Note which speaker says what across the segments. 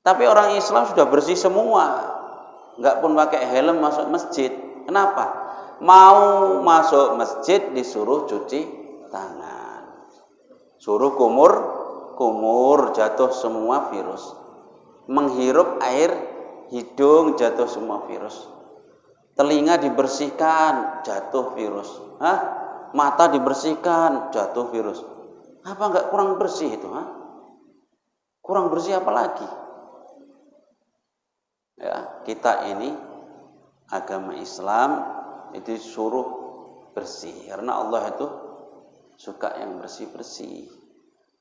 Speaker 1: Tapi orang Islam sudah bersih semua, nggak pun pakai helm masuk masjid. Kenapa? Mau masuk masjid disuruh cuci tangan, suruh kumur jatuh semua virus. Menghirup air hidung jatuh semua virus. Telinga dibersihkan jatuh virus. Mata dibersihkan jatuh virus. Apa nggak kurang bersih itu? Kurang bersih apa lagi? Ya, kita ini agama Islam itu suruh bersih karena Allah itu suka yang bersih-bersih.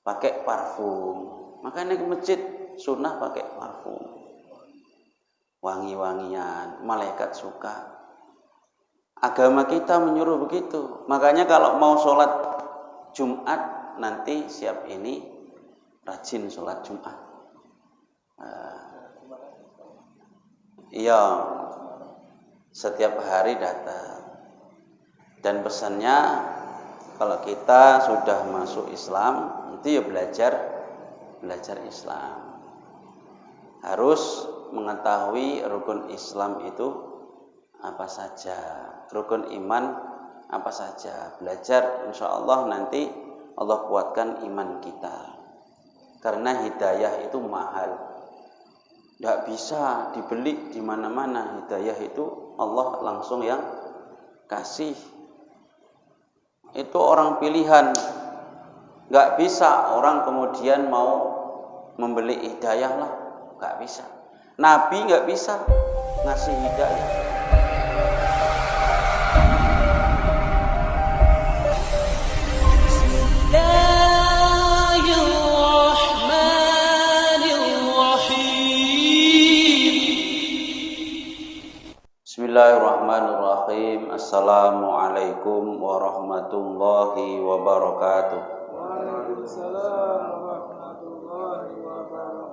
Speaker 1: Pakai parfum. Makanya ke masjid sunnah pakai parfum. Wangi-wangian, malaikat suka. Agama kita menyuruh begitu. Makanya kalau mau sholat Jumat nanti siap ini rajin sholat Jumat. Iya, setiap hari datang. Dan pesannya kalau kita sudah masuk Islam itu ya belajar Islam. Harus mengetahui rukun Islam itu apa saja, rukun iman apa saja. Belajar, insya Allah nanti Allah kuatkan iman kita. Karena hidayah itu mahal. Tidak bisa dibeli di mana-mana. Hidayah itu Allah langsung yang kasih. Itu orang pilihan. Nggak bisa orang kemudian mau membeli hidayah lah. Nggak bisa. Nabi nggak bisa ngasih hidayah. Bismillahirrahmanirrahim. Assalamualaikum warahmatullahi wabarakatuh.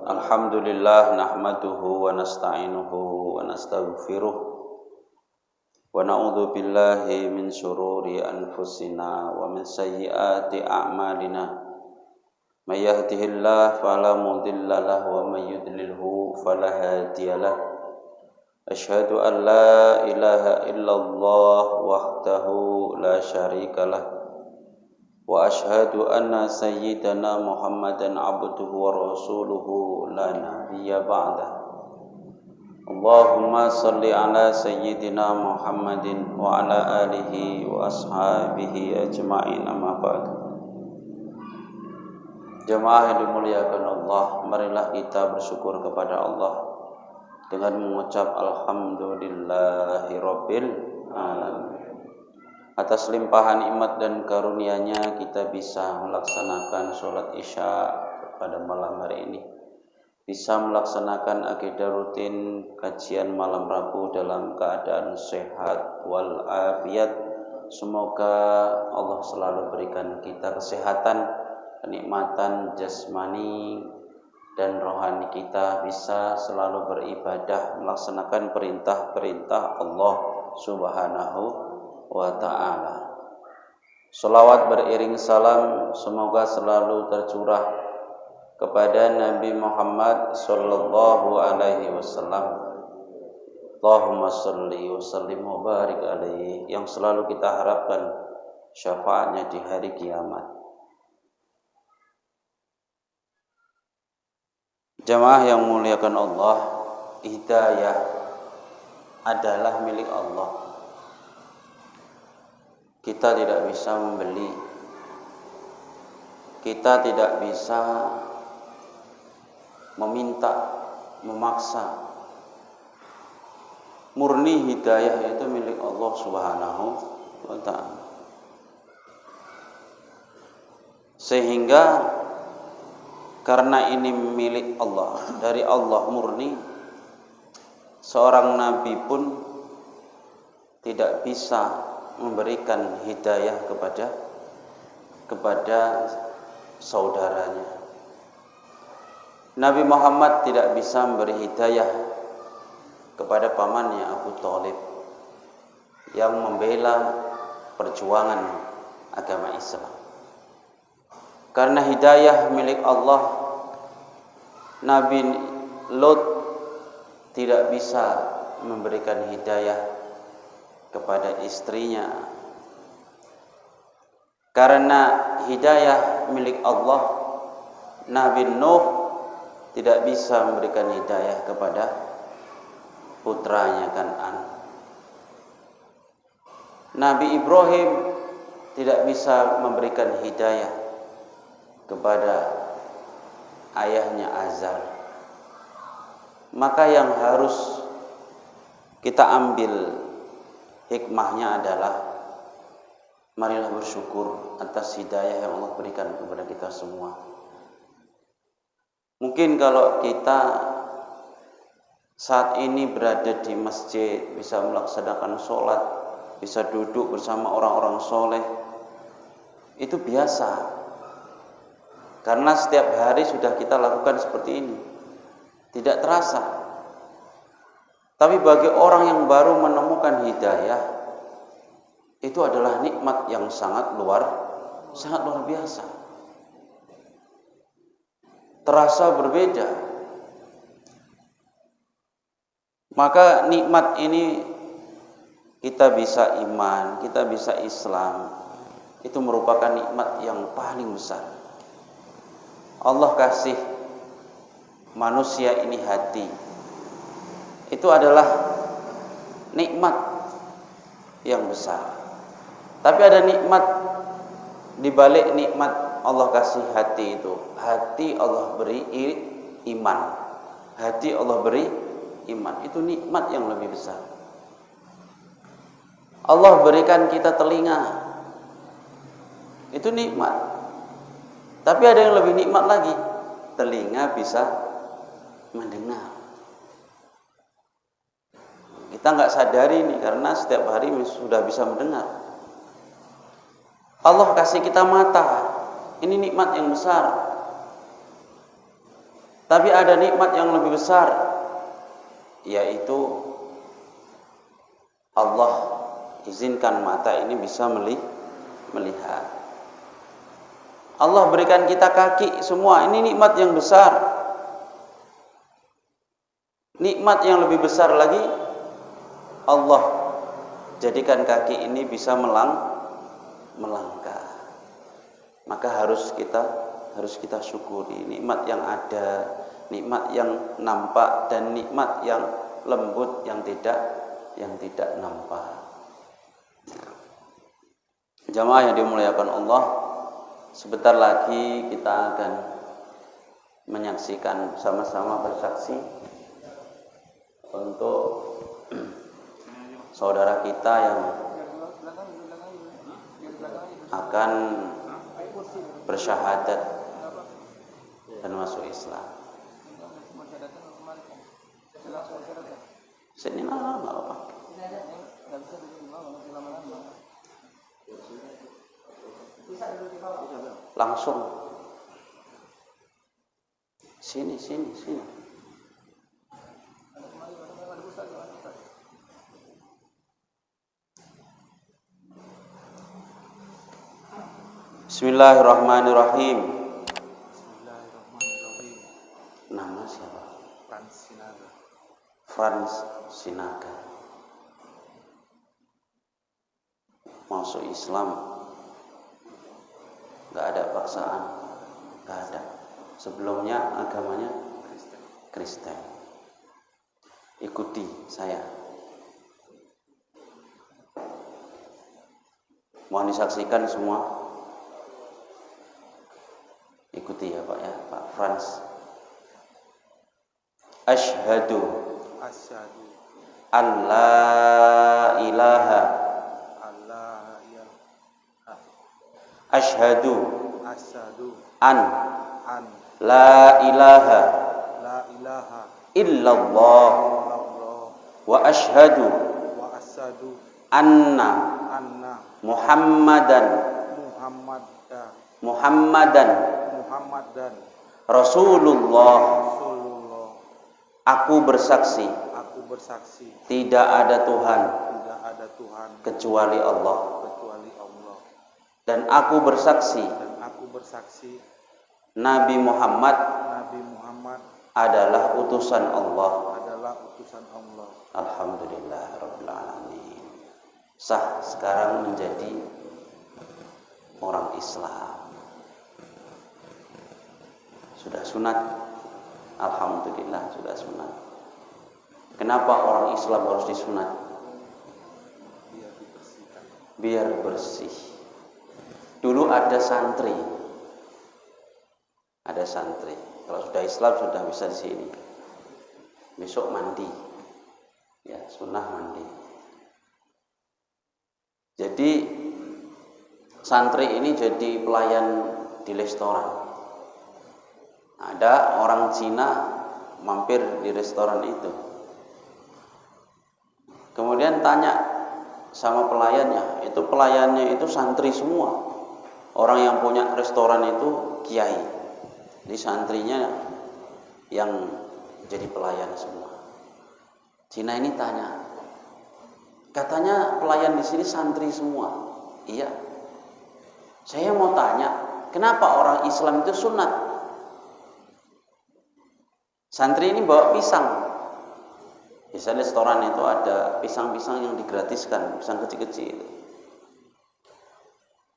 Speaker 1: Alhamdulillah nahmaduhu wa nasta'inuhu wa nastaghfiruh wa na'udzu billahi min syururi anfusina wa min sayyiati a'malina. May yahdihillahu fala mudilla lahu wa may yudlilhu fala hadiyalah. Asyhadu an la ilaha illallah wahdahu la syarika lah wa asyhadu anna sayyidana Muhammadan abduhu wa rasuluhu la nabiyya ba'dah. Allahumma salli ala sayyidina Muhammadin wa ala alihi wa ashabihi ajma'in, amma ba'du. Jemaah yang dimuliakan Allah, marilah kita bersyukur kepada Allah dengan mengucap alhamdulillahirabbil alamin. Atas limpahan nikmat dan karunia-Nya kita bisa melaksanakan sholat Isya pada malam hari ini. Bisa melaksanakan akidah rutin kajian malam Rabu dalam keadaan sehat wal afiat. Semoga Allah selalu berikan kita kesehatan, kenikmatan jasmani dan rohani kita, bisa selalu beribadah melaksanakan perintah-perintah Allah Subhanahu wa ta'ala. Salawat beriring salam semoga selalu tercurah kepada Nabi Muhammad sallallahu alaihi wasallam. Allahumma shalli wa sallim wa barik alaihi, yang selalu kita harapkan syafaatnya di hari kiamat. Jamaah yang muliakan Allah, hidayah adalah milik Allah. Kita tidak bisa membeli. Kita tidak bisa meminta, memaksa. Murni hidayah itu milik Allah Subhanahu wa ta'ala. Sehingga karena ini milik Allah, dari Allah murni, seorang nabi pun tidak bisa memberikan hidayah kepada saudaranya. Nabi Muhammad tidak bisa memberi hidayah kepada pamannya Abu Thalib yang membela perjuangan agama Islam. Karena hidayah milik Allah, Nabi Lot tidak bisa memberikan hidayah kepada istrinya, karena hidayah milik Allah. Nabi Nuh tidak bisa memberikan hidayah kepada putranya Kan'an. Nabi Ibrahim tidak bisa memberikan hidayah kepada ayahnya Azar. Maka yang harus kita ambil hikmahnya adalah marilah bersyukur atas hidayah yang Allah berikan kepada kita semua. Mungkin kalau kita saat ini berada di masjid, bisa melaksanakan sholat, bisa duduk bersama orang-orang soleh, itu biasa. Karena setiap hari sudah kita lakukan seperti ini, tidak terasa. Tapi bagi orang yang baru menemukan hidayah, itu adalah nikmat yang sangat luar biasa. Terasa berbeda. Maka nikmat ini kita bisa iman, kita bisa Islam, itu merupakan nikmat yang paling besar. Allah kasih manusia ini hati. Itu adalah nikmat yang besar. Tapi ada nikmat di balik nikmat Allah kasih hati itu. Hati Allah beri iman. Hati Allah beri iman. Itu nikmat yang lebih besar. Allah berikan kita telinga. Itu nikmat. Tapi ada yang lebih nikmat lagi. Telinga bisa mendengar. Kita nggak sadari nih, karena setiap hari sudah bisa mendengar. Allah kasih kita mata. Ini nikmat yang besar. Tapi ada nikmat yang lebih besar, yaitu Allah izinkan mata ini bisa melihat. Allah berikan kita kaki semua. Ini nikmat yang besar. Nikmat yang lebih besar lagi, Allah jadikan kaki ini bisa melangkah. Maka harus kita syukuri nikmat yang ada, nikmat yang nampak, dan nikmat yang lembut yang tidak nampak. Jamaah yang dimuliakan Allah, sebentar lagi kita akan menyaksikan, sama-sama bersaksi untuk saudara kita yang akan bersyahadat dan masuk Islam. Sini lah, nggak apa. Langsung. Sini. Bismillahirrahmanirrahim. Nama siapa? Frans Sinaga. Masuk Islam, nggak ada paksaan, nggak ada. Sebelumnya agamanya Kristen. Ikuti saya. Mohon disaksikan semua. Ikuti ya Pak, Pak Frans. Asyhadu an la ilaha. Asyhadu an la ilaha illallah wa asyhadu anna Muhammadan Rasulullah. Aku bersaksi tidak ada Tuhan kecuali Allah. Dan aku bersaksi Nabi Muhammad adalah utusan Allah.
Speaker 2: Alhamdulillah
Speaker 1: Rabbil alamin. Sah sekarang menjadi orang Islam. Sudah sunat. Alhamdulillah sudah sunat. Kenapa orang Islam harus disunat? Biar bersih. Dulu ada santri. Kalau sudah Islam sudah bisa di sini. Besok mandi. Ya, sunnah mandi. Jadi santri ini jadi pelayan di restoran. Ada orang Cina mampir di restoran itu. Kemudian tanya sama pelayannya, itu pelayannya itu santri semua. Orang yang punya restoran itu kiai. Jadi santrinya yang jadi pelayan semua. Cina ini tanya, katanya pelayan di sini santri semua. Iya. Saya mau tanya, kenapa orang Islam itu sunat? Santri ini bawa pisang. Biasanya restoran itu ada pisang-pisang yang digratiskan, pisang kecil-kecil.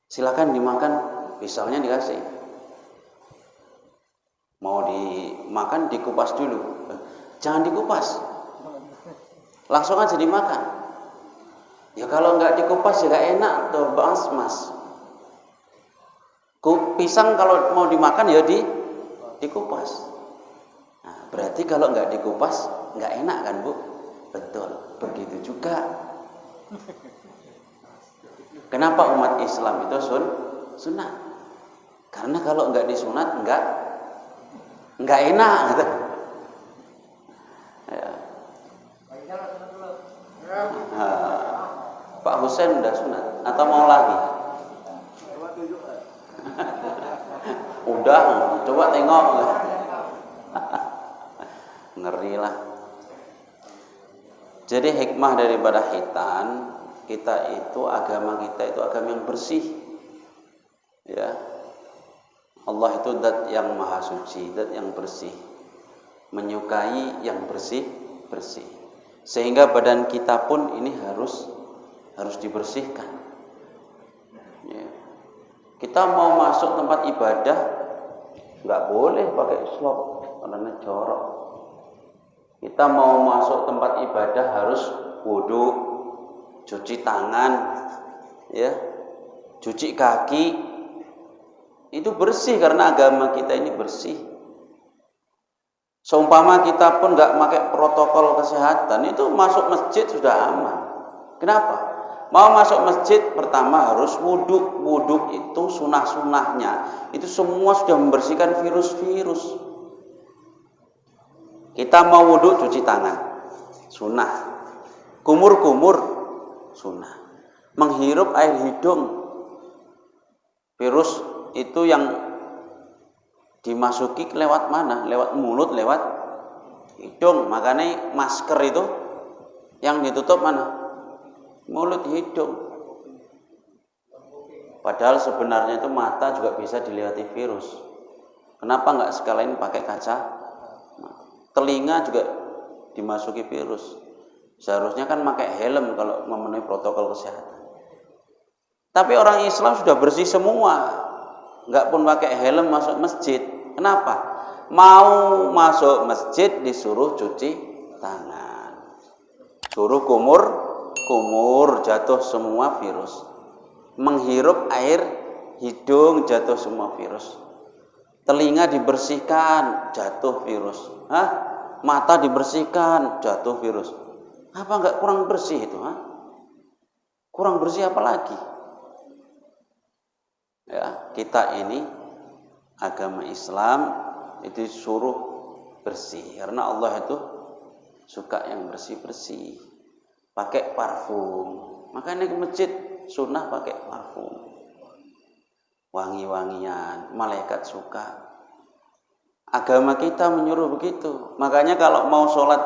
Speaker 1: Silakan dimakan, pisangnya dikasih. Mau dimakan dikupas dulu. Jangan dikupas. Langsung aja dimakan. Ya kalau nggak dikupas ya nggak enak tuh, mas. Pisang kalau mau dimakan ya dikupas. Nah, berarti kalau nggak dikupas nggak enak kan Bu? Betul. Begitu juga. Kenapa umat Islam itu sunat? Karena kalau nggak disunat nggak enak gitu. Ya. Pak Husain udah sunat atau mau lagi? Udah, coba tengok. Ngeri lah. Jadi hikmah daripada khitan, agama kita itu agama yang bersih. Ya. Allah itu zat yang maha suci, zat yang bersih. Menyukai yang bersih. Sehingga badan kita pun ini harus dibersihkan. Ya. Kita mau masuk tempat ibadah nggak boleh pakai slop karena jorok. Kita mau masuk tempat ibadah harus wudu, cuci tangan, ya, cuci kaki. Itu bersih karena agama kita ini bersih. Seumpama kita pun nggak pakai protokol kesehatan, itu masuk masjid sudah aman. Kenapa? Mau masuk masjid pertama harus wudu. Wudu itu sunah-sunahnya itu semua sudah membersihkan virus-virus. Kita mau wudu cuci tangan, sunnah. Kumur-kumur, sunnah. Menghirup air hidung, virus itu yang dimasuki lewat mana? Lewat mulut, lewat hidung. Makanya masker itu yang ditutup mana? Mulut, hidung. Padahal sebenarnya itu mata juga bisa dilewati virus. Kenapa nggak sekalian pakai kaca? Telinga juga dimasuki virus. Seharusnya kan pakai helm kalau memenuhi protokol kesehatan. Tapi orang Islam sudah bersih semua, nggak pun pakai helm masuk masjid. Kenapa? Mau masuk masjid disuruh cuci tangan, suruh kumur jatuh semua virus. Menghirup air hidung jatuh semua virus. Telinga dibersihkan, jatuh virus. Mata dibersihkan, jatuh virus. Apa enggak kurang bersih itu? Kurang bersih apa lagi? Ya, kita ini agama Islam itu disuruh bersih. Karena Allah itu suka yang bersih-bersih. Pakai parfum. Makanya ke masjid sunnah pakai parfum. Wangi-wangian, malaikat suka. Agama kita menyuruh begitu. Makanya kalau mau sholat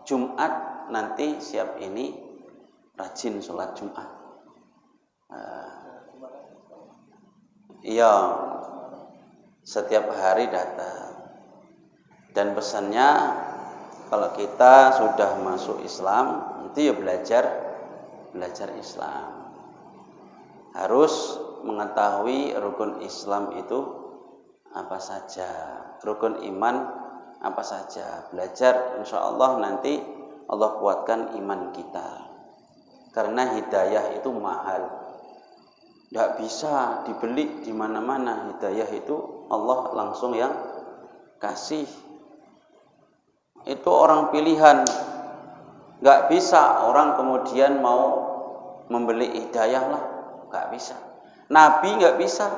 Speaker 1: Jumat nanti siap ini rajin sholat Jumat. Iya, setiap hari datang. Dan pesannya, kalau kita sudah masuk Islam, itu ya belajar Islam. Harus mengetahui rukun Islam itu apa saja, rukun iman apa saja. Belajar, insya Allah nanti Allah kuatkan iman kita. Karena hidayah itu mahal, tidak bisa dibeli di mana-mana. Hidayah itu Allah langsung yang kasih. Itu orang pilihan. Nggak bisa orang kemudian mau membeli hidayah lah, nggak bisa. Nabi nggak bisa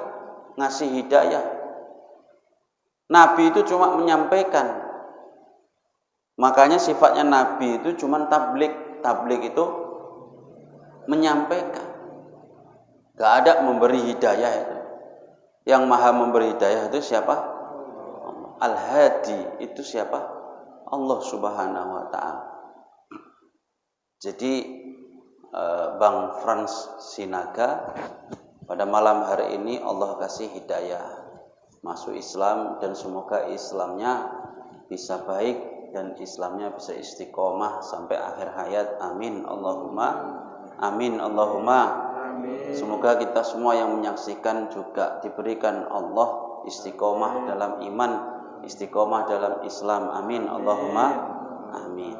Speaker 1: ngasih hidayah. Nabi itu cuma menyampaikan. Makanya sifatnya Nabi itu cuma tabligh. Tabligh itu menyampaikan. Nggak ada memberi hidayah itu. Yang maha memberi hidayah itu siapa? Al-Hadi itu siapa? Allah Subhanahu wa Ta'ala. Jadi Bang Frans Sinaga, pada malam hari ini Allah kasih hidayah masuk Islam, dan semoga Islamnya bisa baik dan Islamnya bisa istiqomah sampai akhir hayat. Amin Allahumma amin Allahumma amin. Semoga kita semua yang menyaksikan juga diberikan Allah istiqomah dalam iman, istiqomah dalam Islam. Amin Allahumma amin.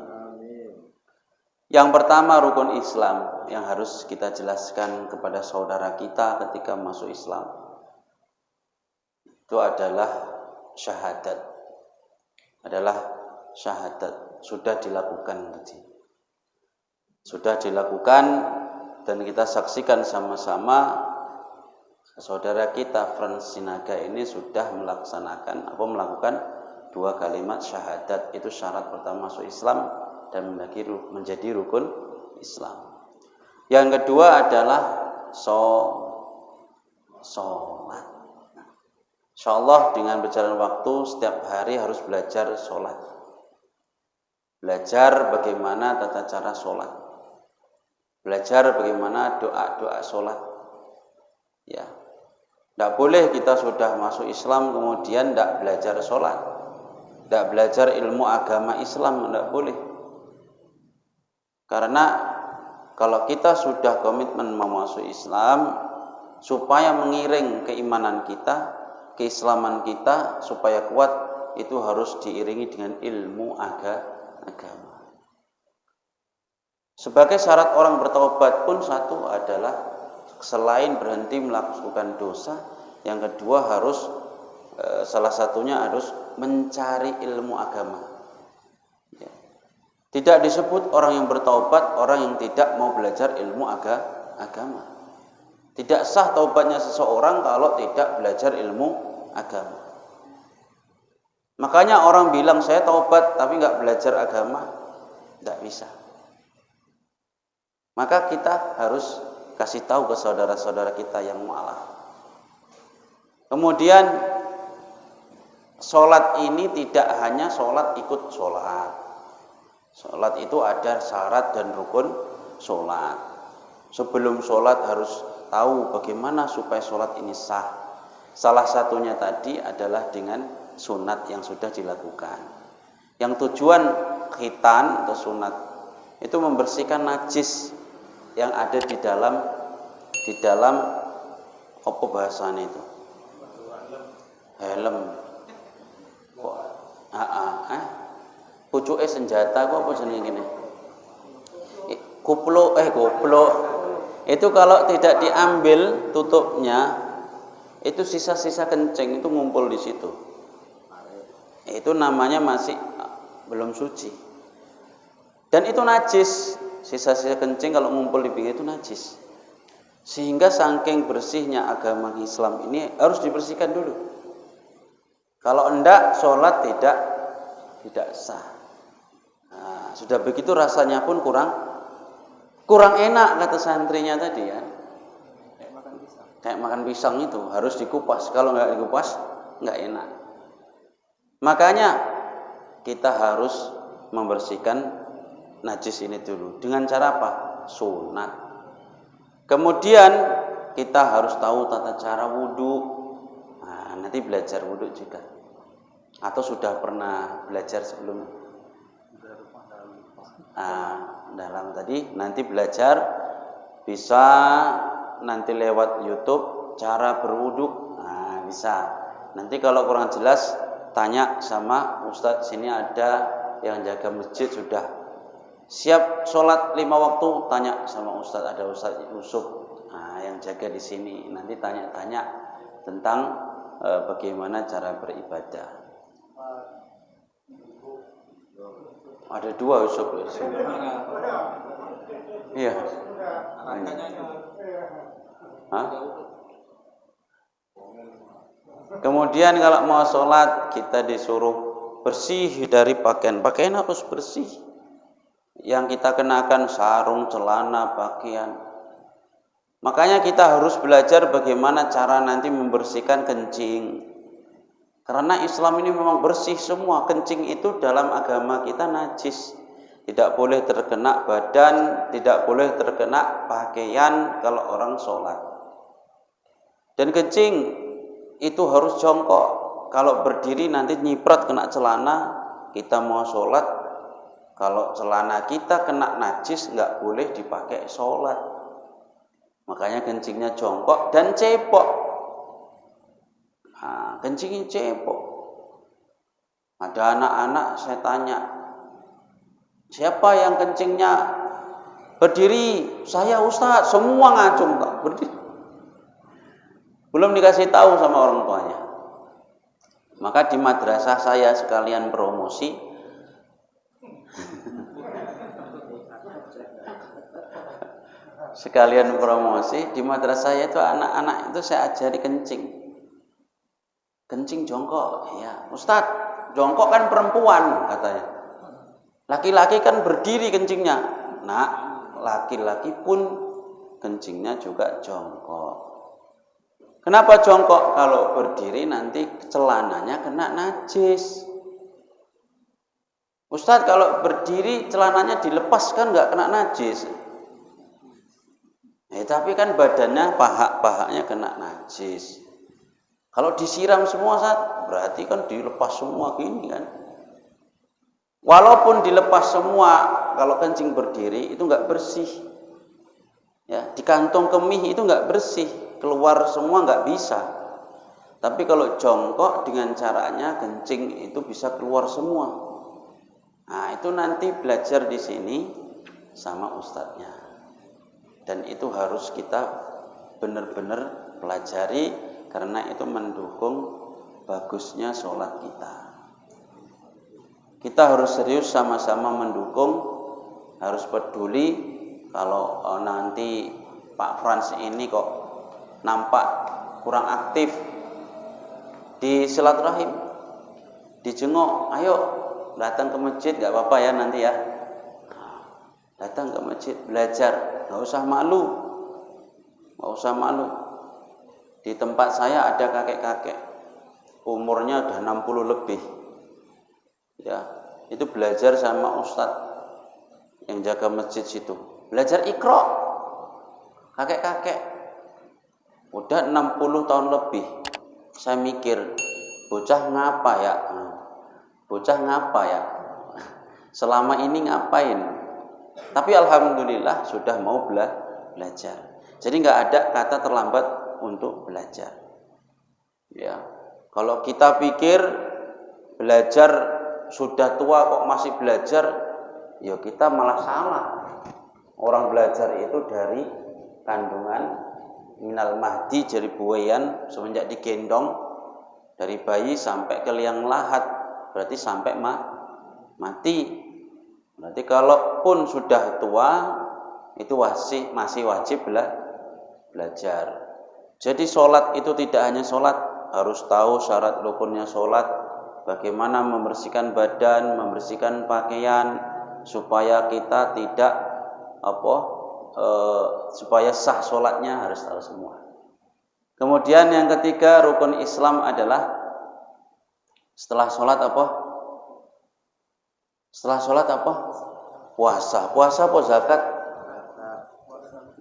Speaker 1: Yang pertama, rukun Islam yang harus kita jelaskan kepada saudara kita ketika masuk Islam itu adalah syahadat. Adalah syahadat. Sudah dilakukan tadi. Sudah dilakukan, dan kita saksikan sama-sama saudara kita Frans Sinaga ini sudah melaksanakan melakukan 2 kalimat syahadat. Itu syarat pertama masuk Islam dan menjadi rukun Islam. Yang kedua adalah sholat. Insyaallah dengan berjalan waktu setiap hari harus belajar sholat. Belajar bagaimana tata cara sholat. Belajar bagaimana doa-doa sholat. Ya, tidak boleh kita sudah masuk Islam kemudian tidak belajar sholat, tidak belajar ilmu agama Islam, tidak boleh. Karena kalau kita sudah komitmen masuk Islam, supaya mengiring keimanan kita, keislaman kita supaya kuat, itu harus diiringi dengan ilmu agama. Sebagai syarat orang bertaubat pun satu adalah selain berhenti melakukan dosa, yang kedua harus salah satunya harus mencari ilmu agama. Ya. Tidak disebut orang yang bertaubat orang yang tidak mau belajar ilmu agama. Tidak sah taubatnya seseorang kalau tidak belajar ilmu agama. Makanya orang bilang saya taubat tapi nggak belajar agama, nggak bisa. Maka kita harus kasih tahu ke saudara-saudara kita yang mualaf. Kemudian sholat ini tidak hanya sholat ikut sholat. Sholat itu ada syarat dan rukun sholat. Sebelum sholat harus tahu bagaimana supaya sholat ini sah. Salah satunya tadi adalah dengan sunat yang sudah dilakukan. Yang tujuan khitan atau sunat itu membersihkan najis yang ada di dalam apa bahasanya itu? Helm. Kok pucuke senjata kok apa jenenge ngene? Goplok. Itu kalau tidak diambil tutupnya, itu sisa-sisa kencing itu ngumpul di situ. Itu namanya masih belum suci. Dan itu najis. Sisa-sisa kencing kalau ngumpul di pinggir itu najis. Sehingga saking bersihnya agama Islam ini harus dibersihkan dulu. Kalau enggak, sholat tidak sah. Nah, sudah begitu rasanya pun kurang enak kata santrinya tadi ya. Kayak makan pisang itu harus dikupas. Kalau enggak dikupas, enggak enak. Makanya kita harus membersihkan najis ini dulu. Dengan cara apa? Sunat. Kemudian kita harus tahu tata cara wudhu. Nah, nanti belajar wudhu juga. Atau sudah pernah belajar sebelumnya? Dalam tadi nanti belajar bisa nanti lewat YouTube cara berwudu. Bisa. Nanti kalau kurang jelas tanya sama Ustadz, sini ada yang jaga masjid sudah siap sholat 5 waktu, tanya sama Ustadz, ada Ustadz Yusuf yang jaga di sini. Nanti tanya-tanya tentang bagaimana cara beribadah. Ada 2 Yusuf ya. Iya. Kemudian kalau mau sholat kita disuruh bersih dari pakaian harus bersih. Yang kita kenakan sarung, celana, pakaian. Makanya kita harus belajar bagaimana cara nanti membersihkan kencing. Karena Islam ini memang bersih semua. Kencing itu dalam agama kita najis. Tidak boleh terkena badan, tidak boleh terkena pakaian kalau orang sholat. Dan kencing itu harus jongkok. Kalau berdiri nanti nyiprat kena celana. Kita mau sholat, kalau celana kita kena najis nggak boleh dipakai sholat. Makanya kencingnya jongkok dan cepok. Kencingnya cepok. Ada anak-anak saya tanya, siapa yang kencingnya berdiri? Saya Ustaz, semua ngacung tak berdiri. Belum dikasih tahu sama orang tuanya. Maka di madrasah saya sekalian promosi. Sekalian promosi di madrasah saya itu anak-anak itu saya ajari kencing. Kencing jongkok, ya. Ustadz, jongkok kan perempuan katanya. Laki-laki kan berdiri kencingnya. Nah, laki-laki pun kencingnya juga jongkok. Kenapa jongkok? Kalau berdiri nanti celananya kena najis. Ustadz, kalau berdiri celananya dilepas kan nggak kena najis. Tapi kan badannya, paha-pahanya kena najis. Kalau disiram semua Ustadz, berarti kan dilepas semua gini kan. Walaupun dilepas semua, kalau kencing berdiri itu nggak bersih. Ya, di kantong kemih itu nggak bersih. Keluar semua nggak bisa. Tapi kalau jongkok dengan caranya kencing itu bisa keluar semua. Nah, itu nanti belajar di sini sama ustadznya. Dan itu harus kita benar-benar pelajari karena itu mendukung bagusnya sholat kita. Kita harus serius sama-sama mendukung, harus peduli. Kalau nanti Pak Frans ini kok nampak kurang aktif di silaturahim, dijenguk, ayo datang ke masjid, nggak apa-apa ya nanti ya, datang ke masjid belajar, nggak usah malu, Di tempat saya ada kakek-kakek umurnya udah 60 lebih, ya itu belajar sama ustadz yang jaga masjid situ, belajar Iqra, kakek-kakek udah 60 tahun lebih. Saya mikir, bocah ngapa ya? Selama ini ngapain? Tapi alhamdulillah sudah mau belajar. Jadi nggak ada kata terlambat untuk belajar. Ya, kalau kita pikir belajar sudah tua kok masih belajar, ya kita malah salah. Orang belajar itu dari kandungan minal mahdi jadi buayan, semenjak digendong dari bayi sampai ke liang lahat, berarti sampai mati. Berarti kalaupun sudah tua itu masih wajib belajar. Jadi sholat itu tidak hanya sholat, harus tahu syarat rukunnya sholat, bagaimana membersihkan badan, membersihkan pakaian supaya kita tidak supaya sah sholatnya, harus tahu semua. Kemudian yang ketiga, rukun Islam adalah setelah sholat apa? Setelah sholat apa? Puasa. Puasa apa zakat?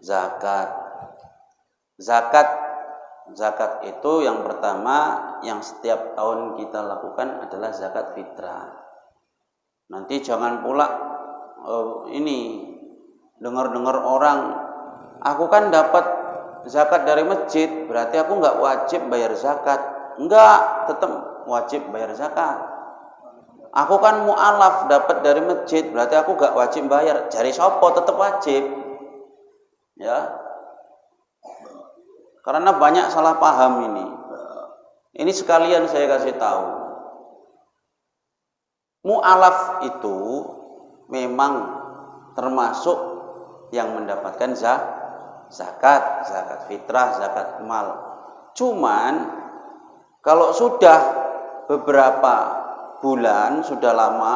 Speaker 1: Zakat. Zakat itu yang pertama yang setiap tahun kita lakukan adalah zakat fitrah. Nanti jangan pula ini dengar-dengar orang, aku kan dapat zakat dari masjid, berarti aku nggak wajib bayar zakat. Enggak, tetap wajib bayar zakat. Aku kan mu'alaf dapat dari masjid, berarti aku nggak wajib bayar. Jari sopo tetap wajib. Ya. Karena banyak salah paham ini. Ini sekalian saya kasih tahu. Mu'alaf itu memang termasuk yang mendapatkan zakat fitrah, zakat mal. Cuman kalau sudah beberapa bulan, sudah lama,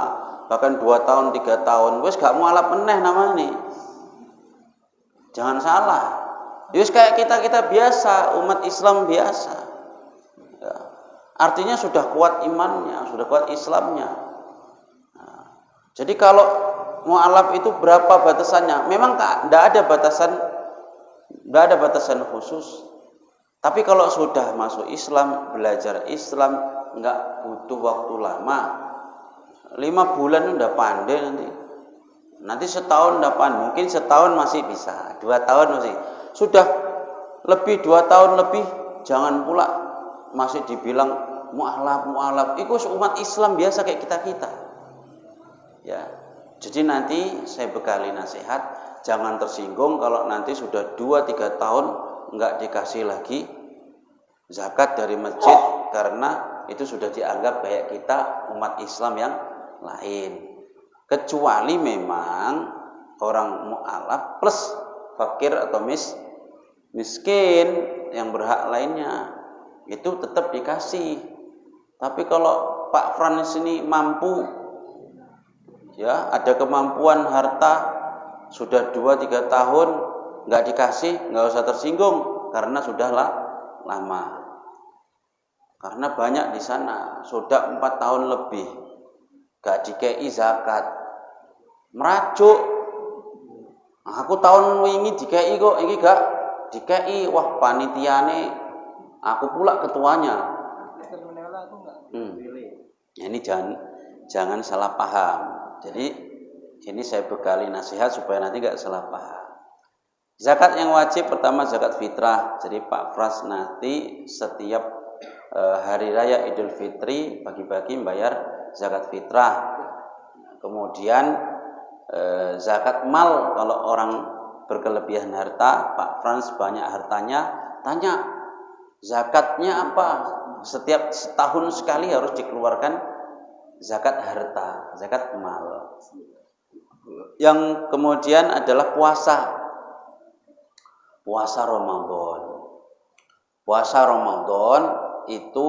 Speaker 1: bahkan 2 tahun, 3 tahun, wis gak mu'alaf meneh namanya. Jangan salah. Wis kayak kita biasa, umat Islam biasa. Ya. Artinya sudah kuat imannya, sudah kuat Islamnya. Nah, jadi kalau mu'alaf itu berapa batasannya? Memang tidak ada batasan khusus. Tapi kalau sudah masuk Islam, belajar Islam, nggak butuh waktu lama. 5 bulan udah pandai nanti. Nanti setahun udah pandai. Mungkin setahun masih bisa, 2 tahun masih. Sudah lebih 2 tahun lebih, jangan pula masih dibilang mu'alaf. Itu umat Islam biasa kayak kita. Ya. Jadi nanti saya bekali nasihat, jangan tersinggung kalau nanti sudah 2-3 tahun enggak dikasih lagi zakat dari masjid, karena itu sudah dianggap kayak kita umat Islam yang lain. Kecuali memang orang mu'alaf plus fakir atau miskin yang berhak lainnya, itu tetap dikasih. Tapi kalau Pak Frans ini mampu, ya ada kemampuan harta, sudah 2-3 tahun nggak dikasih, nggak usah tersinggung karena sudah lama. Karena banyak di sana sudah 4 tahun lebih nggak dikei zakat, merajuk. Aku tahun wingi dikei kok, ini gak dikei, wah panitiane, aku pula ketuanya. Ini jangan salah paham. Jadi ini saya bekali nasihat supaya nanti gak salah paham. Zakat yang wajib pertama zakat fitrah. Jadi Pak Fras nanti setiap hari raya Idul Fitri bagi-bagi bayar zakat fitrah. Kemudian zakat mal, kalau orang berkelebihan harta, Pak Frans banyak hartanya, tanya zakatnya apa? Setiap setahun sekali harus dikeluarkan zakat harta, zakat mal. Yang kemudian adalah puasa Ramadan. Puasa Ramadan itu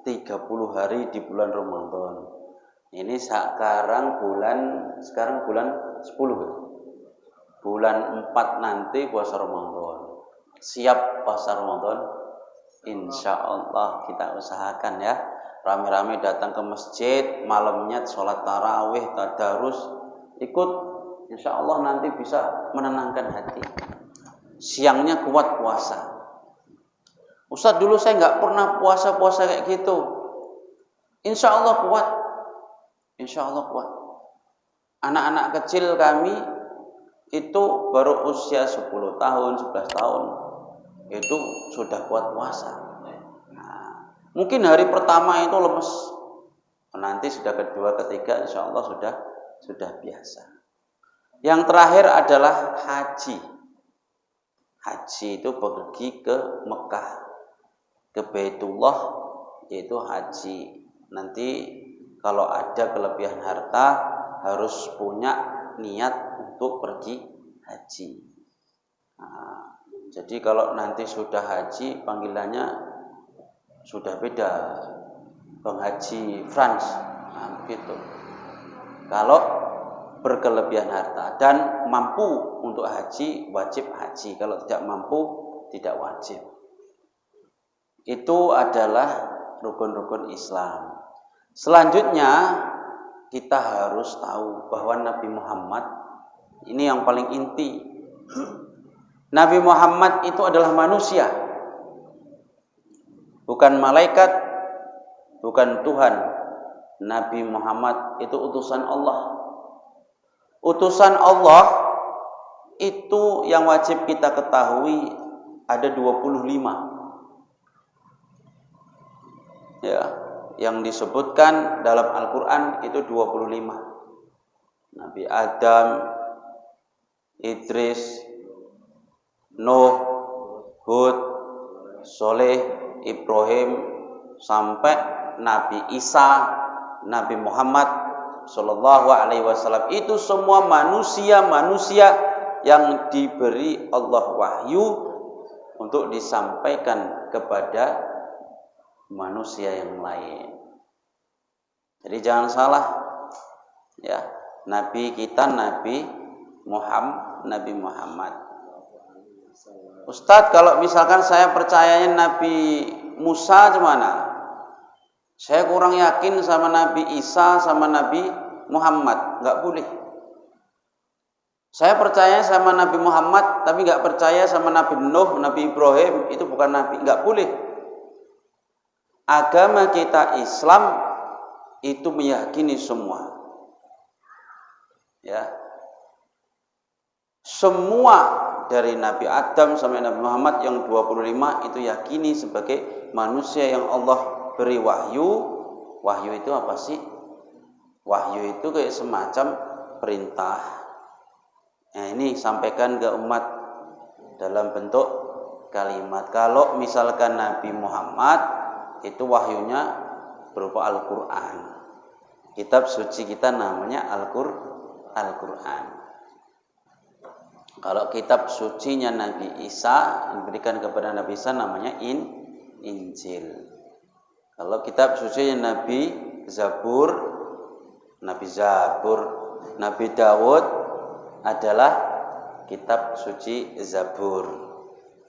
Speaker 1: 30 hari di bulan Ramadan. Ini sekarang bulan 10. Bulan 4 nanti puasa Ramadan. Siap puasa Ramadan? Insya Allah kita usahakan ya. Rame-rame datang ke masjid, malamnya sholat tarawih, tadarus, ikut. Insya Allah nanti bisa menenangkan hati. Siangnya kuat puasa. Ustaz, dulu saya nggak pernah puasa kayak gitu. Insya Allah kuat. Insya Allah kuat. Anak-anak kecil kami itu baru usia 10 tahun, 11 tahun, itu sudah kuat puasa. Nah, mungkin hari pertama itu lemes, nanti sudah kedua, ketiga, insya Allah sudah biasa. Yang terakhir adalah haji. Haji itu pergi ke Mekah, ke Baitullah, yaitu haji. Nanti kalau ada kelebihan harta harus punya niat untuk pergi haji. Nah, jadi kalau nanti sudah haji panggilannya sudah beda, Bang Haji Frans, nah, begitu. Kalau berkelebihan harta dan mampu untuk haji, wajib haji. Kalau tidak mampu, tidak wajib. Itu adalah rukun-rukun Islam. Selanjutnya kita harus tahu bahwa Nabi Muhammad ini yang paling inti. Nabi Muhammad itu adalah manusia, bukan malaikat, bukan Tuhan. Nabi Muhammad itu utusan Allah. Utusan Allah itu yang wajib kita ketahui ada 25. Ya, yang disebutkan dalam Al-Qur'an itu 25. Nabi Adam, Idris, Nuh, Hud, Soleh, Ibrahim, sampai Nabi Isa, Nabi Muhammad Sallallahu Alaihi Wasallam. Itu semua manusia-manusia yang diberi Allah wahyu untuk disampaikan kepada manusia yang lain. Jadi jangan salah, ya, Nabi kita Nabi Muhammad. Ustadz, kalau misalkan saya percayanya Nabi Musa gimana? Saya kurang yakin sama Nabi Isa sama Nabi Muhammad, nggak boleh. Saya percaya sama Nabi Muhammad, tapi nggak percaya sama Nabi Nuh, Nabi Ibrahim, itu bukan Nabi, nggak boleh. Agama kita Islam itu meyakini semua, ya, semua dari Nabi Adam sampai Nabi Muhammad yang 25 itu yakini sebagai manusia yang Allah beri wahyu. Wahyu itu apa sih? Wahyu itu kayak semacam perintah. Nah, ini sampaikan ke umat dalam bentuk kalimat. Kalau misalkan Nabi Muhammad itu wahyunya berupa Al-Qur'an. Kitab suci kita namanya Al-Qur'an. Kalau kitab sucinya Nabi Isa diberikan kepada Nabi Isa namanya Injil. Kalau kitab suci Nabi Zabur, Nabi Dawud adalah kitab suci Zabur.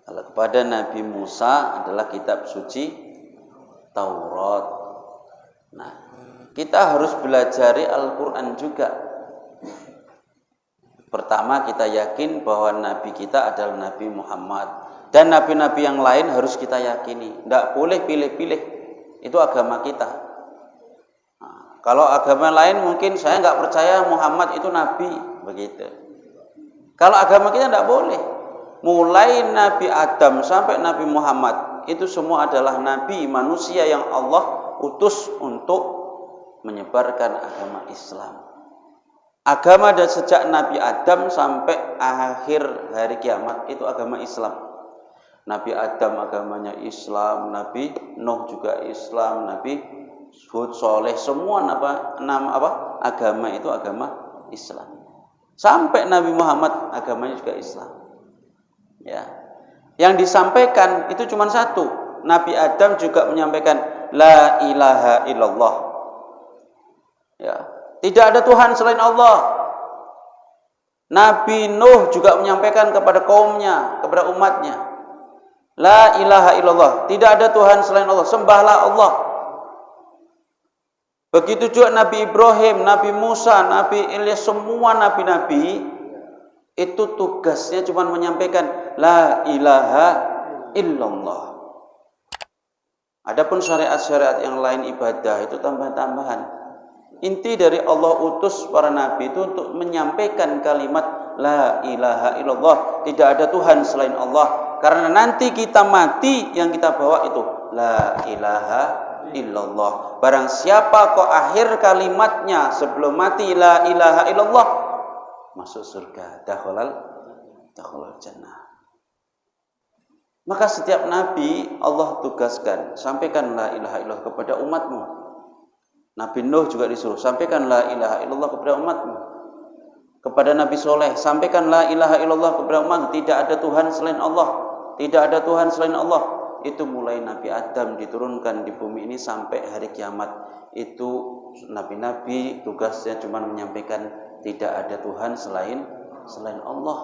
Speaker 1: Kalau kepada Nabi Musa adalah kitab suci Taurat. Nah, kita harus belajari Al-Quran juga. Pertama, kita yakin bahwa Nabi kita adalah Nabi Muhammad. Dan Nabi-Nabi yang lain harus kita yakini. Tidak boleh pilih-pilih. Itu agama kita. Nah, kalau agama lain mungkin saya nggak percaya Muhammad itu Nabi, begitu. Kalau agama kita tidak boleh. Mulai Nabi Adam sampai Nabi Muhammad itu semua adalah Nabi, manusia yang Allah utus untuk menyebarkan agama Islam. Agama dari sejak Nabi Adam sampai akhir hari kiamat itu agama Islam. Nabi Adam agamanya Islam, Nabi Nuh juga Islam, Nabi Hud, Soleh, semua agama itu agama Islam. Sampai Nabi Muhammad agamanya juga Islam. Ya. Yang disampaikan itu cuma satu. Nabi Adam juga menyampaikan la ilaha illallah. Ya. Tidak ada Tuhan selain Allah. Nabi Nuh juga menyampaikan kepada kaumnya, kepada umatnya, la ilaha illallah, tidak ada Tuhan selain Allah, sembahlah Allah. Begitu juga Nabi Ibrahim, Nabi Musa, Nabi Ilyas, semua nabi-nabi itu tugasnya cuma menyampaikan la ilaha illallah. Adapun syariat-syariat yang lain ibadah itu tambahan-tambahan. Inti dari Allah utus para nabi itu untuk menyampaikan kalimat la ilaha illallah, tidak ada Tuhan selain Allah. Karena nanti kita mati yang kita bawa itu la ilaha illallah. Barang siapa kok akhir kalimatnya sebelum mati la ilaha illallah, masuk surga, dakhalal jannah. Maka setiap nabi Allah tugaskan, sampaikan la ilaha illallah kepada umatmu. Nabi Nuh juga disuruh, sampaikan la ilaha illallah kepada umatmu. Kepada Nabi Soleh, sampaikan la ilaha illallah kepada umatmu. Tidak ada Tuhan selain Allah. Tidak ada Tuhan selain Allah. Itu mulai Nabi Adam diturunkan di bumi ini sampai hari kiamat. Itu nabi-nabi tugasnya cuma menyampaikan tidak ada Tuhan selain Allah.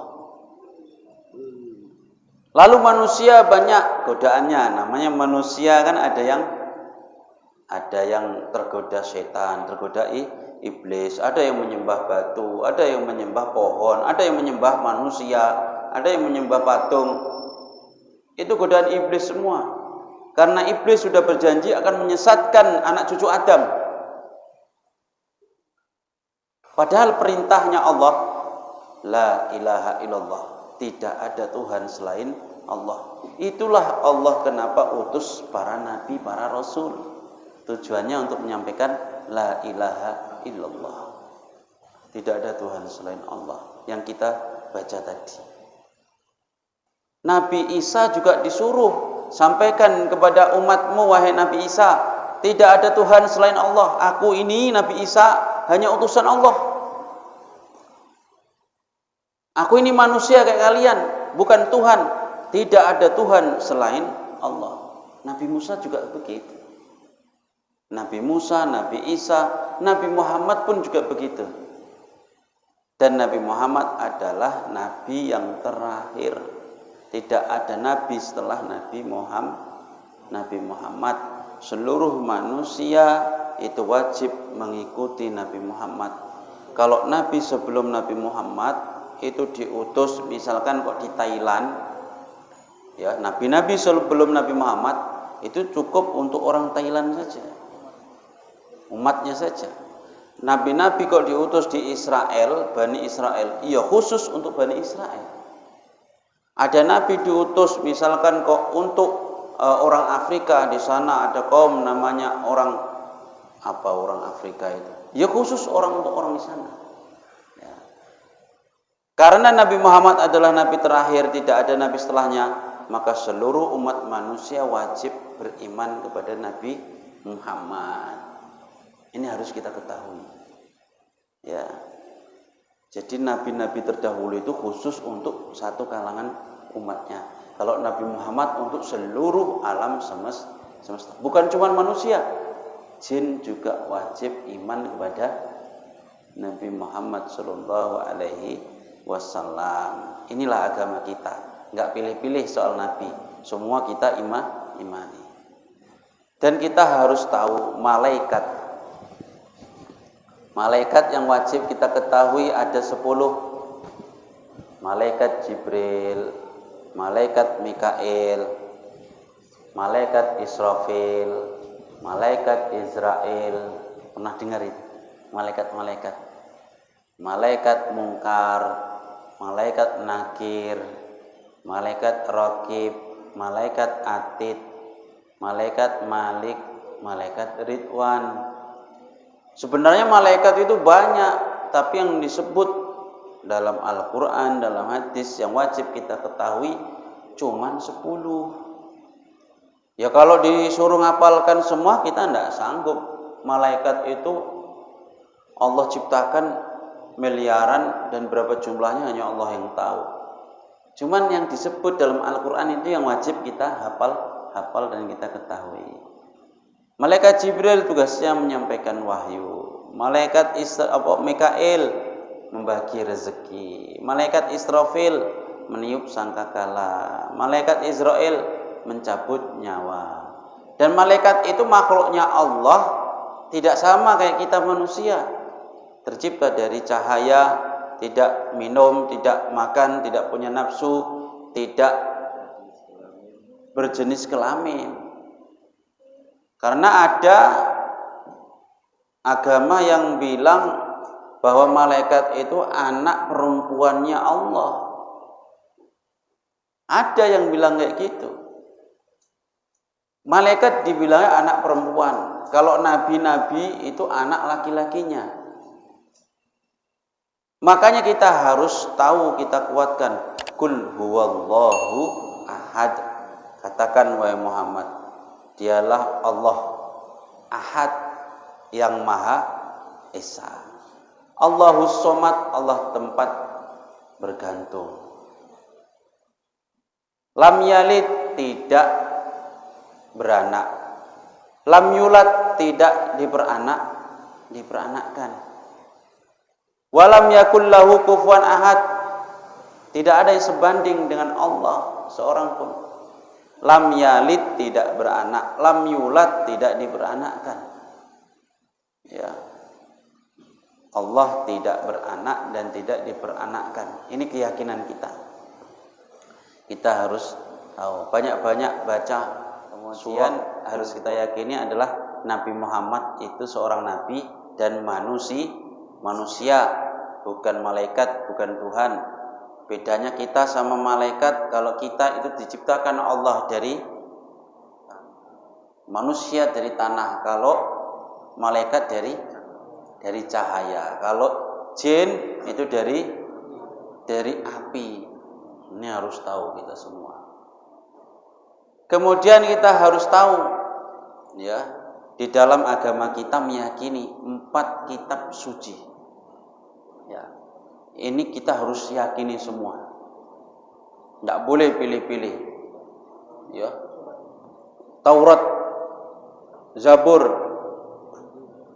Speaker 1: Lalu manusia banyak godaannya. Namanya manusia kan ada yang tergoda setan, tergoda iblis, ada yang menyembah batu, ada yang menyembah pohon, ada yang menyembah manusia, ada yang menyembah patung. Itu godaan iblis semua. Karena iblis sudah berjanji akan menyesatkan anak cucu Adam. Padahal perintahnya Allah, la ilaha illallah, tidak ada Tuhan selain Allah. Itulah Allah kenapa utus para nabi, para rasul. Tujuannya untuk menyampaikan la ilaha illallah. Tidak ada Tuhan selain Allah yang kita baca tadi. Nabi Isa juga disuruh, sampaikan kepada umatmu wahai Nabi Isa, tidak ada Tuhan selain Allah. Aku ini Nabi Isa hanya utusan Allah. Aku ini manusia kayak kalian, bukan Tuhan. Tidak ada Tuhan selain Allah. Nabi Musa juga begitu. Nabi Musa, Nabi Isa, Nabi Muhammad pun juga begitu. Dan Nabi Muhammad adalah Nabi yang terakhir. Tidak ada Nabi setelah Nabi Muhammad. Seluruh manusia itu wajib mengikuti Nabi Muhammad. Kalau Nabi sebelum Nabi Muhammad itu diutus, misalkan kok di Thailand, ya, nabi-nabi sebelum Nabi Muhammad itu cukup untuk orang Thailand saja, umatnya saja. Nabi-nabi kok diutus di Israel, Bani Israel, iya khusus untuk Bani Israel. Ada nabi diutus misalkan kok untuk orang Afrika, di sana ada kaum namanya orang Afrika itu, ya khusus untuk orang di sana. Ya. Karena Nabi Muhammad adalah nabi terakhir, tidak ada nabi setelahnya, maka seluruh umat manusia wajib beriman kepada Nabi Muhammad. Ini harus kita ketahui. Ya. Jadi nabi-nabi terdahulu itu khusus untuk satu kalangan umatnya. Kalau Nabi Muhammad untuk seluruh alam semesta. Bukan cuma manusia, jin juga wajib iman kepada Nabi Muhammad sallallahu alaihi wasallam. Inilah agama kita. Enggak pilih-pilih soal nabi. Semua kita imani. Dan kita harus tahu malaikat. Malaikat yang wajib kita ketahui ada 10. Malaikat Jibril, malaikat Mikail, malaikat Israfil, malaikat Israel. Pernah dengar itu? Malaikat-malaikat. Malaikat Mungkar, malaikat Nakir, malaikat Raqib, malaikat Atid, malaikat Malik, malaikat Ridwan. Sebenarnya malaikat itu banyak, tapi yang disebut dalam Al-Quran, dalam hadis yang wajib kita ketahui cuman 10. Ya kalau disuruh ngapalkan semua kita tidak sanggup. Malaikat itu Allah ciptakan miliaran dan berapa jumlahnya hanya Allah yang tahu. Cuman yang disebut dalam Al-Quran itu yang wajib kita hafal dan kita ketahui. Malaikat Jibril tugasnya menyampaikan wahyu. Malaikat Mikail membagi rezeki. Malaikat Israfil meniup sangkakala. Malaikat Israel mencabut nyawa. Dan malaikat itu makhluknya Allah, tidak sama kayak kita manusia. Tercipta dari cahaya, tidak minum, tidak makan, tidak punya nafsu, tidak berjenis kelamin. Karena ada agama yang bilang bahwa malaikat itu anak perempuannya Allah. Ada yang bilang kayak gitu. Malaikat dibilangnya anak perempuan. Kalau nabi-nabi itu anak laki-lakinya. Makanya kita harus tahu, kita kuatkan. Qul huwallahu ahad. Katakan wahai Muhammad, dialah Allah Ahad yang Maha Esa. Allahus Somad, Allah tempat bergantung. Lam yalid, tidak beranak. Lam yulad, tidak diperanakkan. Walam yakul lahu kufuwan ahad, tidak ada yang sebanding dengan Allah seorang pun. Lam yalid, tidak beranak. Lam yulad, tidak diperanakkan. Ya. Allah tidak beranak dan tidak diperanakkan. Ini keyakinan kita. Kita harus tahu. Banyak-banyak baca Kemudian harus kita yakini adalah Nabi Muhammad itu seorang nabi dan manusia, bukan malaikat, bukan Tuhan. Bedanya kita sama malaikat, kalau kita itu diciptakan Allah dari manusia, dari tanah. Kalau malaikat dari cahaya. Kalau jin itu dari api. Ini harus tahu kita semua. Kemudian kita harus tahu, ya, di dalam agama kita meyakini 4 kitab suci. Ya, ini kita harus yakini semua. Tidak boleh pilih-pilih. Ya, Taurat, Zabur,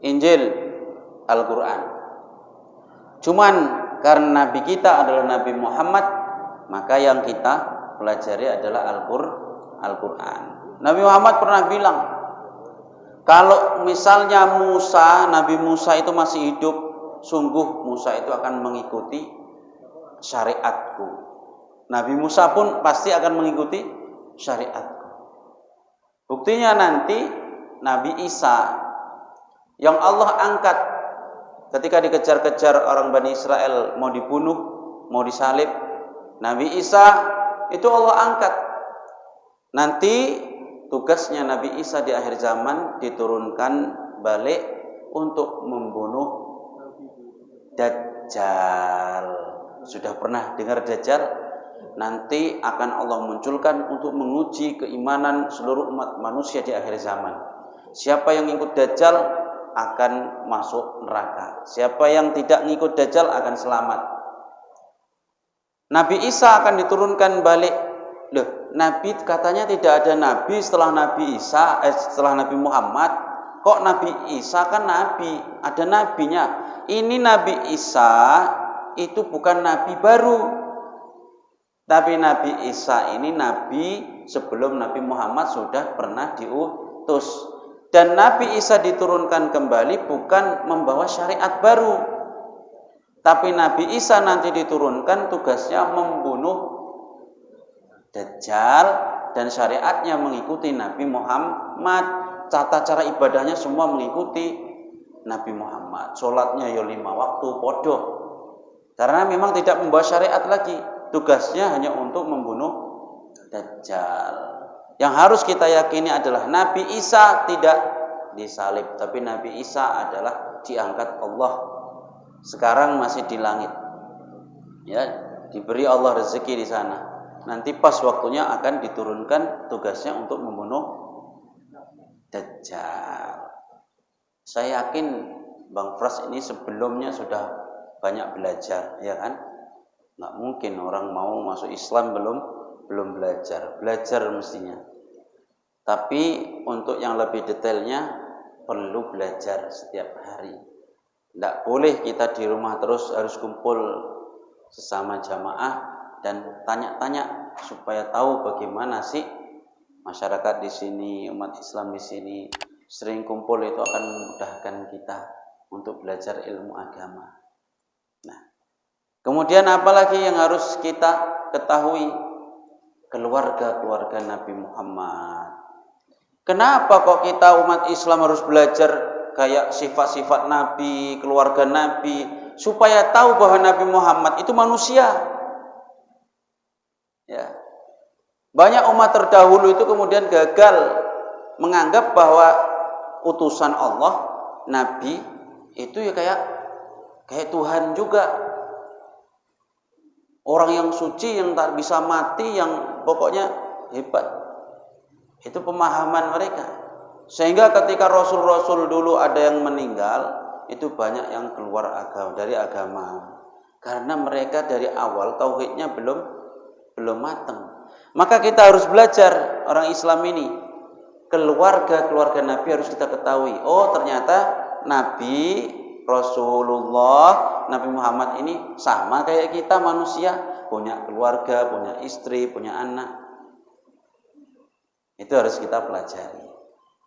Speaker 1: Injil, Al-Quran. Cuman karena Nabi kita adalah Nabi Muhammad, maka yang kita pelajari adalah Al-Quran. Nabi Muhammad pernah bilang, kalau misalnya Nabi Musa itu masih hidup, sungguh Musa itu akan mengikuti syariatku. Nabi Musa pun pasti akan mengikuti syariatku. Buktinya nanti Nabi Isa yang Allah angkat ketika dikejar-kejar orang Bani Israel, mau dibunuh, mau disalib, Nabi Isa itu Allah angkat. Nanti tugasnya Nabi Isa di akhir zaman diturunkan balik untuk membunuh Dajjal. Sudah pernah dengar Dajjal? Nanti akan Allah munculkan untuk menguji keimanan seluruh umat manusia di akhir zaman. Siapa yang ikut Dajjal akan masuk neraka. Siapa yang tidak ngikut Dajjal akan selamat. Nabi Isa akan diturunkan balik. Loh, Nabi katanya tidak ada Nabi setelah Nabi Isa, setelah Nabi Muhammad. Kok Nabi Isa kan Nabi, ada Nabinya. Ini Nabi Isa itu bukan Nabi baru. Tapi Nabi Isa ini Nabi sebelum Nabi Muhammad sudah pernah diutus. Dan Nabi Isa diturunkan kembali bukan membawa syariat baru. Tapi Nabi Isa nanti diturunkan tugasnya membunuh Dajjal dan syariatnya mengikuti Nabi Muhammad. Tata cara ibadahnya semua mengikuti Nabi Muhammad. Sholatnya ya 5 waktu podo. Karena memang tidak membawa syariat lagi. Tugasnya hanya untuk membunuh Dajjal. Yang harus kita yakini adalah Nabi Isa tidak disalib, tapi Nabi Isa adalah diangkat Allah. Sekarang masih di langit. Ya, diberi Allah rezeki di sana. Nanti pas waktunya akan diturunkan tugasnya untuk membunuh Dajjal. Saya yakin Bang Fras ini sebelumnya sudah banyak belajar, ya kan? Nggak mungkin orang mau masuk Islam belum belajar mestinya. Tapi untuk yang lebih detailnya perlu belajar setiap hari. Tidak boleh kita di rumah terus, harus kumpul sesama jamaah dan tanya-tanya supaya tahu bagaimana sih masyarakat di sini, umat Islam di sini. Sering kumpul itu akan memudahkan kita untuk belajar ilmu agama. Nah, kemudian apalagi yang harus kita ketahui? Keluarga Nabi Muhammad. Kenapa kok kita umat Islam harus belajar kayak sifat-sifat Nabi, keluarga Nabi, supaya tahu bahwa Nabi Muhammad itu manusia. Ya. Banyak umat terdahulu itu kemudian gagal menganggap bahwa utusan Allah, Nabi itu ya kayak Tuhan juga. Orang yang suci, yang tak bisa mati, yang pokoknya hebat. Itu pemahaman mereka. Sehingga ketika Rasul-Rasul dulu ada yang meninggal, itu banyak yang keluar dari agama. Karena mereka dari awal tauhidnya belum matang. Maka kita harus belajar orang Islam ini. Keluarga Nabi harus kita ketahui. Oh, ternyata Nabi Rasulullah Nabi Muhammad ini sama kayak kita manusia, punya keluarga, punya istri, punya anak. Itu harus kita pelajari.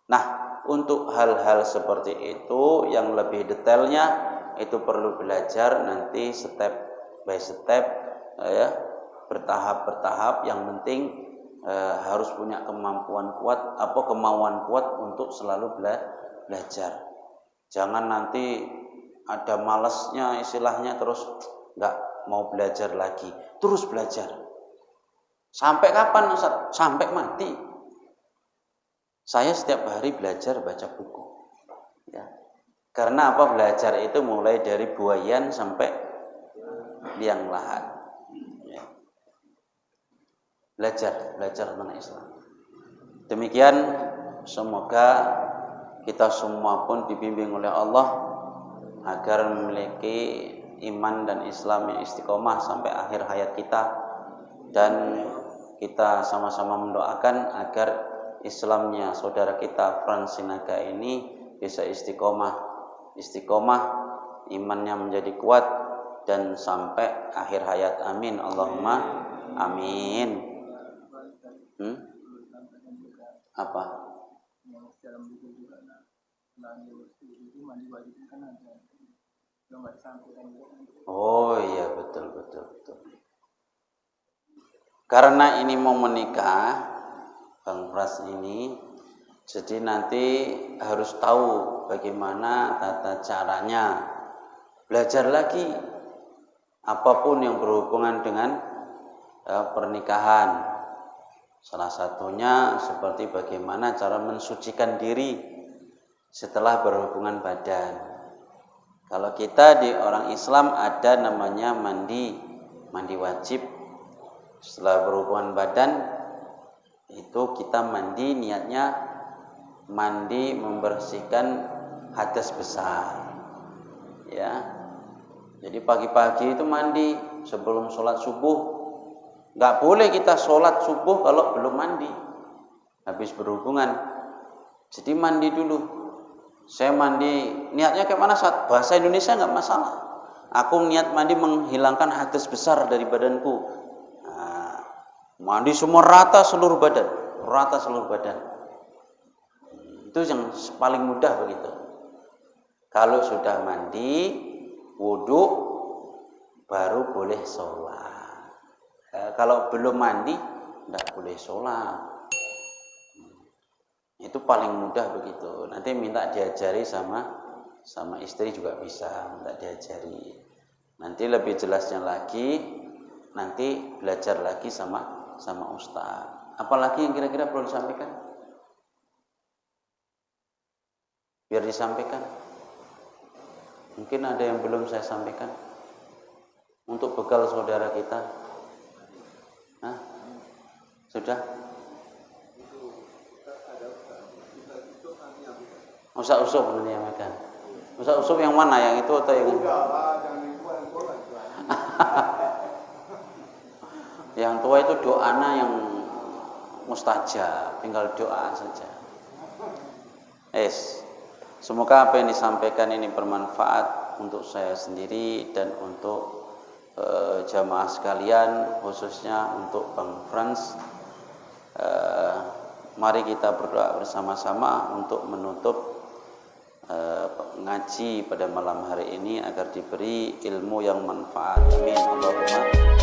Speaker 1: Nah, untuk hal-hal seperti itu yang lebih detailnya itu perlu belajar nanti step by step, ya, bertahap-bertahap. Yang penting harus punya kemampuan kuat, kemauan kuat untuk selalu belajar. Jangan nanti ada malasnya istilahnya terus nggak mau belajar lagi, terus belajar. Sampai kapan Ustaz? Sampai mati. Saya setiap hari belajar baca buku. Ya. Karena belajar itu mulai dari buayan sampai liang lahat. Ya. Belajar tentang Islam. Demikian, semoga kita semua pun dibimbing oleh Allah agar memiliki iman dan Islam yang istiqomah sampai akhir hayat kita, dan kita sama-sama mendoakan agar Islamnya saudara kita Frans Sinaga ini bisa istiqomah, imannya menjadi kuat dan sampai akhir hayat. Amin, Allahumma amin. Apa? Oh iya, betul. Karena ini mau menikah, Bang Pras ini, jadi nanti harus tahu bagaimana tata caranya. Belajar lagi apapun yang berhubungan dengan pernikahan. Salah satunya seperti bagaimana cara mensucikan diri setelah berhubungan badan. Kalau kita di orang Islam ada namanya mandi wajib. Setelah berhubungan badan itu kita mandi, niatnya mandi membersihkan hadas besar. Ya. Jadi pagi-pagi itu mandi sebelum sholat subuh. Nggak boleh kita sholat subuh kalau belum mandi, habis berhubungan. Jadi mandi dulu. Saya mandi, niatnya kayak mana saat bahasa Indonesia nggak masalah. Aku niat mandi menghilangkan hadas besar dari badanku. Nah, mandi semua rata seluruh badan. Itu yang paling mudah begitu. Kalau sudah mandi, wudu, baru boleh sholat. Kalau belum mandi, tidak boleh sholat. Itu paling mudah begitu. Nanti minta diajari sama istri juga bisa, minta diajari. Nanti lebih jelasnya lagi, nanti belajar lagi sama ustaz. Apalagi yang kira-kira perlu disampaikan? Biar disampaikan. Mungkin ada yang belum saya sampaikan untuk bekal saudara kita. Hah? Sudah? Ustaz Usuf menyampaikan. Ustaz Usuf yang mana? Yang itu atau yang ini? Yang tua itu doana yang mustajab, tinggal doa saja. Semoga apa yang disampaikan ini bermanfaat untuk saya sendiri dan untuk jamaah sekalian, khususnya untuk Bang Frans. Mari kita berdoa bersama-sama untuk menutup ngaji pada malam hari ini agar diberi ilmu yang manfaat. Amin. Allahumma